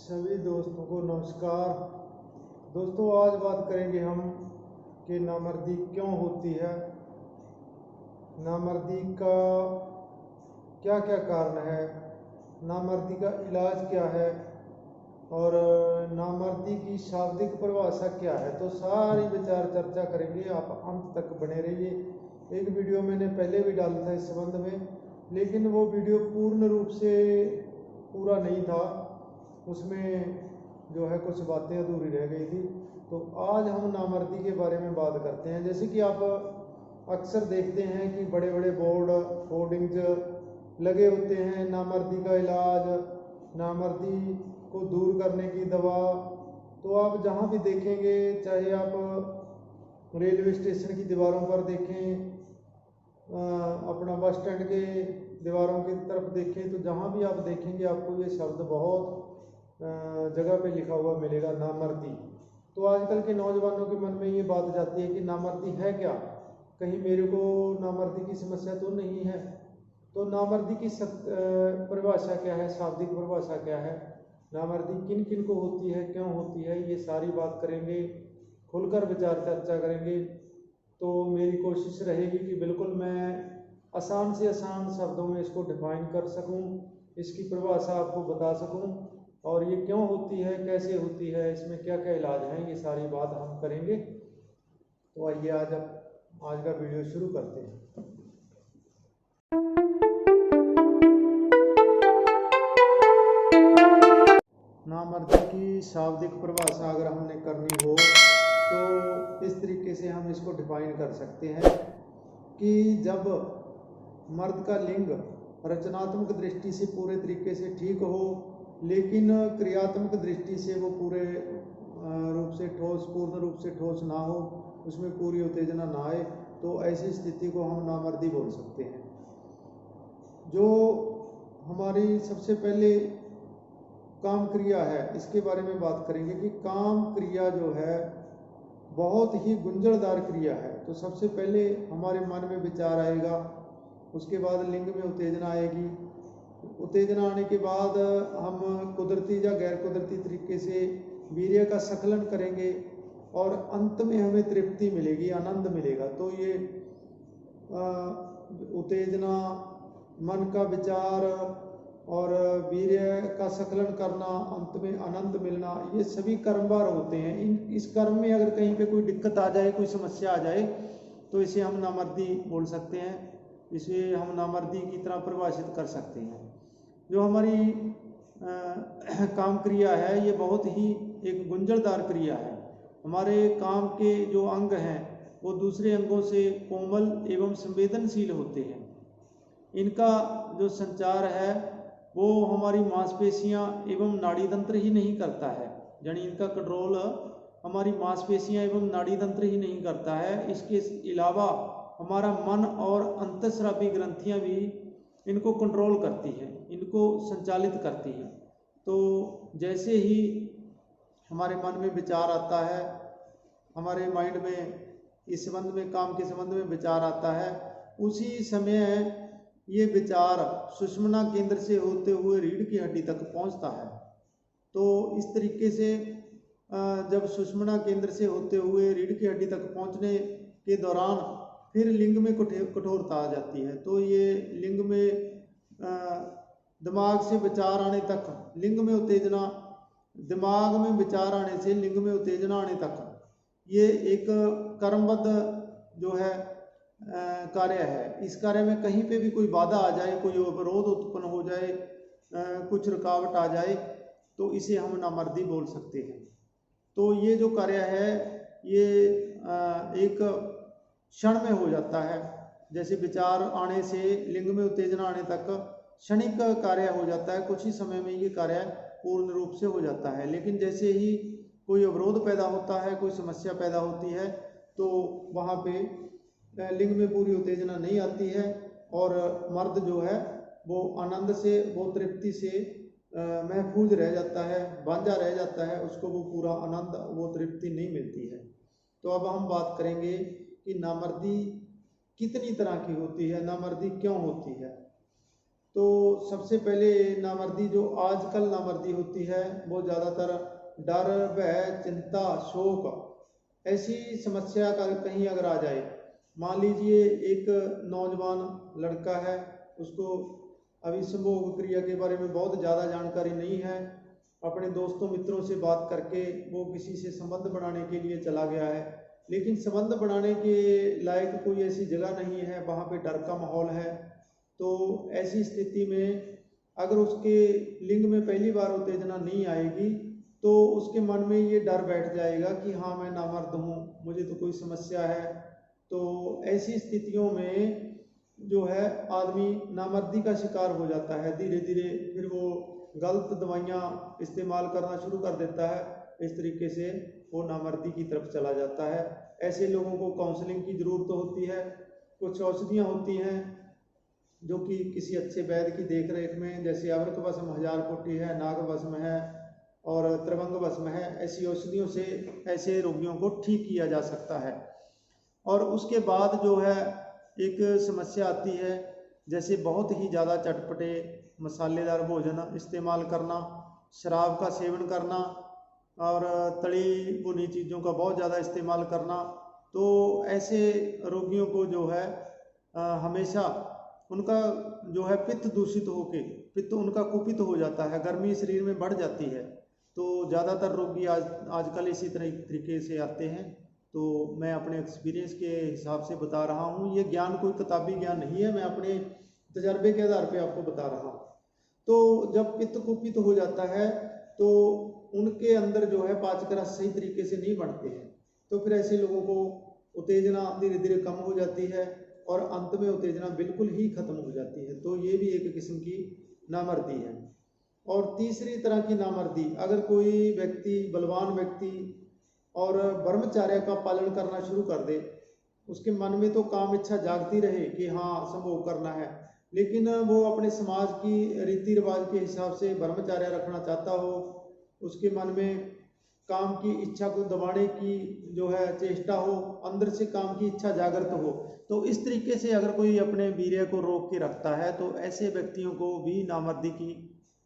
सभी दोस्तों को नमस्कार। दोस्तों, आज बात करेंगे हम कि नामर्दी क्यों होती है, नामर्दी का क्या क्या कारण है, नामर्दी का इलाज क्या है और नामर्दी की शाब्दिक परिभाषा क्या है। तो सारी विचार चर्चा करेंगे, आप अंत तक बने रहिए। एक वीडियो मैंने पहले भी डाला था इस संबंध में, लेकिन वो वीडियो पूर्ण रूप से पूरा नहीं था, उसमें जो है कुछ बातें अधूरी रह गई थी। तो आज हम नामर्दी के बारे में बात करते हैं। जैसे कि आप अक्सर देखते हैं कि बड़े बड़े होर्डिंग्स लगे होते हैं, नामर्दी का इलाज, नामर्दी को दूर करने की दवा। तो आप जहाँ भी देखेंगे, चाहे आप रेलवे स्टेशन की दीवारों पर देखें, अपना बस स्टैंड के दीवारों की तरफ देखें, तो जहाँ भी आप देखेंगे आपको ये शब्द बहुत जगह पे लिखा हुआ मिलेगा, नामर्दी। तो आजकल के नौजवानों के मन में ये बात जाती है कि नामर्दी है क्या, कहीं मेरे को नामर्दी की समस्या तो नहीं है। तो नामर्दी की परिभाषा क्या है, शाब्दिक परिभाषा क्या है, नामर्दी किन किन को होती है, क्यों होती है, ये सारी बात करेंगे, खुलकर विचार चर्चा करेंगे। तो मेरी कोशिश रहेगी कि बिल्कुल मैं आसान से आसान शब्दों में इसको डिफाइन कर सकूं, इसकी परिभाषा आपको बता सकूं, और ये क्यों होती है, कैसे होती है, इसमें क्या क्या इलाज हैं, ये सारी बात हम करेंगे। तो आइए आज का वीडियो शुरू करते हैं। नामर्दी की शाब्दिक परिभाषा अगर हमने करनी हो तो इस तरीके से हम इसको डिफाइन कर सकते हैं कि जब मर्द का लिंग रचनात्मक दृष्टि से पूरे तरीके से ठीक हो, लेकिन क्रियात्मक दृष्टि से वो पूर्ण रूप से ठोस ना हो, उसमें पूरी उत्तेजना ना आए, तो ऐसी स्थिति को हम नामर्दी बोल सकते हैं। जो हमारी सबसे पहले काम क्रिया है, इसके बारे में बात करेंगे कि काम क्रिया जो है बहुत ही गुंजरदार क्रिया है। तो सबसे पहले हमारे मन में विचार आएगा, उसके बाद लिंग में उत्तेजना आएगी, उत्तेजना आने के बाद हम कुदरती या गैर कुदरती तरीके से वीर्य का स्खलन करेंगे और अंत में हमें तृप्ति मिलेगी, आनंद मिलेगा। तो ये उत्तेजना, मन का विचार और वीर्य का स्खलन करना, अंत में आनंद मिलना, ये सभी कर्मवार होते हैं। इस कर्म में अगर कहीं पे कोई दिक्कत आ जाए, कोई समस्या आ जाए, तो इसे हम नामर्दी बोल सकते हैं, इसे हम नामर्दी की तरह परिभाषित कर सकते हैं। जो हमारी काम क्रिया है, ये बहुत ही एक गुंजरदार क्रिया है। हमारे काम के जो अंग हैं वो दूसरे अंगों से कोमल एवं संवेदनशील होते हैं। इनका जो संचार है वो हमारी मांसपेशियां एवं नाड़ी तंत्र ही नहीं करता है, यानी इनका कंट्रोल हमारी मांसपेशियां एवं नाड़ी तंत्र ही नहीं करता है, इसके अलावा हमारा मन और अंतःस्रावी ग्रंथियां भी इनको कंट्रोल करती है, इनको संचालित करती है। तो जैसे ही हमारे मन में विचार आता है, हमारे माइंड में इस संबंध में, काम के संबंध में विचार आता है, उसी समय ये विचार सुषुम्ना केंद्र से होते हुए रीढ़ की हड्डी तक पहुंचता है। तो इस तरीके से जब सुषुम्ना केंद्र से होते हुए रीढ़ की हड्डी तक पहुंचने के दौरान फिर लिंग में कठोरता आ जाती है। तो ये लिंग में दिमाग से विचार आने तक, लिंग में उत्तेजना, दिमाग में विचार आने से लिंग में उत्तेजना आने तक, ये एक कर्मबद्ध जो है कार्य है। इस कार्य में कहीं पे भी कोई बाधा आ जाए, कोई अवरोध उत्पन्न हो जाए, कुछ रुकावट आ जाए, तो इसे हम नामर्दी बोल सकते हैं। तो ये जो कार्य है ये एक क्षण में हो जाता है, जैसे विचार आने से लिंग में उत्तेजना आने तक क्षणिक कार्य हो जाता है, कुछ ही समय में ये कार्य पूर्ण रूप से हो जाता है। लेकिन जैसे ही कोई अवरोध पैदा होता है, कोई समस्या पैदा होती है, तो वहाँ पे लिंग में पूरी उत्तेजना नहीं आती है और मर्द जो है वो आनंद से, वो तृप्ति से महफूज रह जाता है, बांझा रह जाता है, उसको वो पूरा आनंद, वो तृप्ति नहीं मिलती है। तो अब हम बात करेंगे कि नामर्दी कितनी तरह की होती है, नामर्दी क्यों होती है। तो सबसे पहले नामर्दी जो आजकल नामर्दी होती है वो ज़्यादातर डर, भय, चिंता, शोक, ऐसी समस्या का कहीं अगर आ जाए, मान लीजिए एक नौजवान लड़का है, उसको अभी संभोग क्रिया के बारे में बहुत ज़्यादा जानकारी नहीं है, अपने दोस्तों मित्रों से बात करके वो किसी से संबंध बनाने के लिए चला गया है, लेकिन संबंध बनाने के लायक कोई ऐसी जगह नहीं है, वहाँ पे डर का माहौल है। तो ऐसी स्थिति में अगर उसके लिंग में पहली बार उत्तेजना नहीं आएगी तो उसके मन में ये डर बैठ जाएगा कि हाँ मैं नामर्द हूँ, मुझे तो कोई समस्या है। तो ऐसी स्थितियों में जो है आदमी नामर्दी का शिकार हो जाता है, धीरे धीरे फिर वो गलत दवाइयाँ इस्तेमाल करना शुरू कर देता है, इस तरीके से वो नामर्दी की तरफ चला जाता है। ऐसे लोगों को काउंसलिंग की ज़रूरत होती है, कुछ औषधियाँ होती हैं जो कि किसी अच्छे वैद्य की देख रेख में, जैसे अमृत भस्म, हजार कोटि है, नाग भस्म है और त्रिभंग भस्म है, ऐसी औषधियों से ऐसे रोगियों को ठीक किया जा सकता है। और उसके बाद जो है एक समस्या आती है, जैसे बहुत ही ज़्यादा चटपटे मसालेदार भोजन इस्तेमाल करना, शराब का सेवन करना और तली भुनी चीज़ों का बहुत ज़्यादा इस्तेमाल करना। तो ऐसे रोगियों को जो है हमेशा उनका जो है पित्त दूषित होके पित्त उनका कुपित हो जाता है, गर्मी शरीर में बढ़ जाती है। तो ज़्यादातर रोगी आजकल इसी तरीके से आते हैं। तो मैं अपने एक्सपीरियंस के हिसाब से बता रहा हूँ, ये ज्ञान कोई किताबी ज्ञान नहीं है, मैं अपने तजर्बे के आधार पे आपको बता रहा हूँ। तो जब पित्त कुपित हो जाता है तो उनके अंदर जो है पाचक रस सही तरीके से नहीं बनते हैं, तो फिर ऐसे लोगों को उत्तेजना धीरे धीरे कम हो जाती है और अंत में उत्तेजना बिल्कुल ही खत्म हो जाती है। तो ये भी एक किस्म की नामर्दी है। और तीसरी तरह की नामर्दी, अगर कोई व्यक्ति, बलवान व्यक्ति और ब्रह्मचर्य का पालन करना शुरू कर दे, उसके मन में तो काम इच्छा जागती रहे कि हाँ संभोग करना है, लेकिन वो अपने समाज की रीति रिवाज के हिसाब से ब्रह्मचर्य रखना चाहता हो, उसके मन में काम की इच्छा को दबाने की जो है चेष्टा हो, अंदर से काम की इच्छा जागृत हो, तो इस तरीके से अगर कोई अपने वीर्य को रोक के रखता है तो ऐसे व्यक्तियों को भी नामर्दी की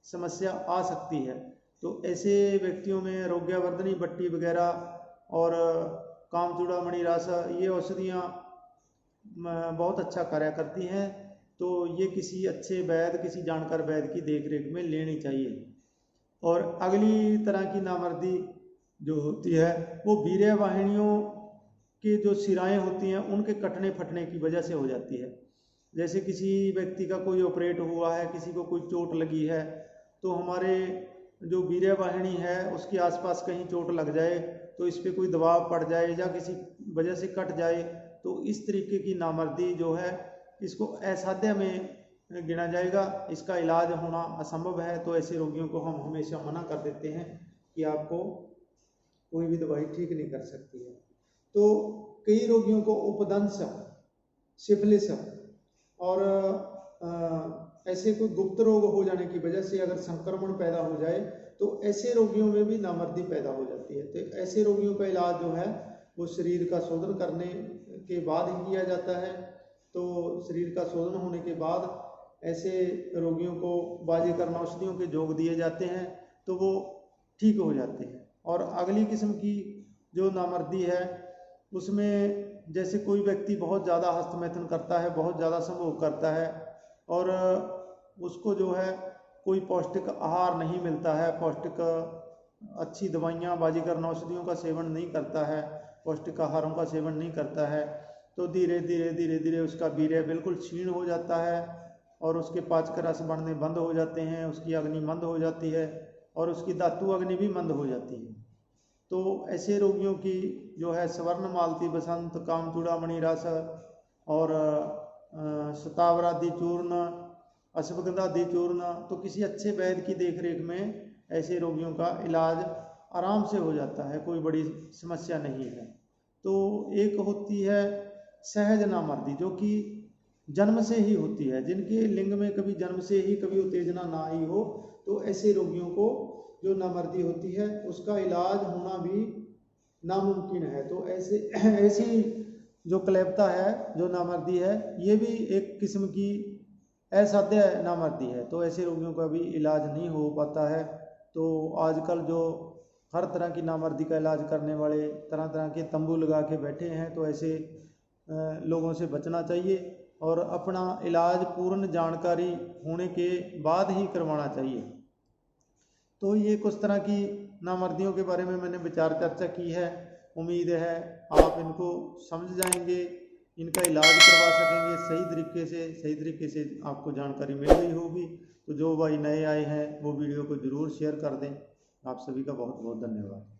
समस्या आ सकती है। तो ऐसे व्यक्तियों में रोग्यावर्धनी बट्टी वगैरह और कामचूड़ा मणिरास, ये औषधियाँ बहुत अच्छा कार्य करती हैं। तो ये किसी अच्छे वैद्य, किसी जानकार वैद्य की देख रेख में लेनी चाहिए। और अगली तरह की नामर्दी जो होती है वो वीर्य वाहिनियों की जो सिराएं होती हैं उनके कटने फटने की वजह से हो जाती है। जैसे किसी व्यक्ति का कोई ऑपरेट हुआ है, किसी को कोई चोट लगी है, तो हमारे जो वीर्य वाहिनी है उसके आसपास कहीं चोट लग जाए तो इस पर कोई दबाव पड़ जाए या किसी वजह से कट जाए, तो इस तरीके की नामर्दी जो है इसको असाध्य में गिना जाएगा, इसका इलाज होना असंभव है। तो ऐसे रोगियों को हम हमेशा मना कर देते हैं कि आपको कोई भी दवाई ठीक नहीं कर सकती है। तो कई रोगियों को उपदंश, सिफिलिस और ऐसे कोई गुप्त रोग हो जाने की वजह से अगर संक्रमण पैदा हो जाए तो ऐसे रोगियों में भी नामर्दी पैदा हो जाती है। तो ऐसे रोगियों का इलाज जो है वो शरीर का शोधन करने के बाद ही किया जाता है। तो शरीर का शोधन होने के बाद ऐसे रोगियों को बाजीकर औषधियों के जोग दिए जाते हैं तो वो ठीक हो जाते हैं। और अगली किस्म की जो नामर्दी है उसमें जैसे कोई व्यक्ति बहुत ज़्यादा हस्तमैथुन करता है, बहुत ज़्यादा संभोग करता है और उसको जो है कोई पौष्टिक आहार नहीं मिलता है, पौष्टिक अच्छी दवाइयाँ, बाजीगर औषधियों का सेवन नहीं करता है, पौष्टिक आहारों का सेवन नहीं करता है, तो धीरे धीरे उसका वीर्य बिल्कुल क्षीण हो जाता है और उसके पाचक रस बढ़ने बंद हो जाते हैं, उसकी अग्नि मंद हो जाती है और उसकी धातु अग्नि भी मंद हो जाती है। तो ऐसे रोगियों की जो है स्वर्ण मालती, बसंत, कामचूड़ा मणिरास और शतावरादि चूर्ण, अश्वगंधादि चूर्ण, तो किसी अच्छे वैद्य की देखरेख में ऐसे रोगियों का इलाज आराम से हो जाता है, कोई बड़ी समस्या नहीं है। तो एक होती है सहज नामर्दी जो कि जन्म से ही होती है, जिनके लिंग में कभी जन्म से ही कभी उत्तेजना ना आई हो, तो ऐसे रोगियों को जो नामर्दी होती है उसका इलाज होना भी नामुमकिन है। तो ऐसी जो क्लैप्ता है, जो नामर्दी है, ये भी एक किस्म की असाध्य नामर्दी है, तो ऐसे रोगियों का भी इलाज नहीं हो पाता है। तो आजकल जो हर तरह की नामर्दी का इलाज करने वाले तरह तरह के तंबू लगा के बैठे हैं, तो ऐसे लोगों से बचना चाहिए और अपना इलाज पूर्ण जानकारी होने के बाद ही करवाना चाहिए। तो ये कुछ तरह की नामर्दियों के बारे में मैंने विचार चर्चा की है। उम्मीद है आप इनको समझ जाएंगे, इनका इलाज करवा सकेंगे सही तरीके से आपको जानकारी मिल गई होगी। तो जो भाई नए आए हैं वो वीडियो को ज़रूर शेयर कर दें। आप सभी का बहुत बहुत धन्यवाद।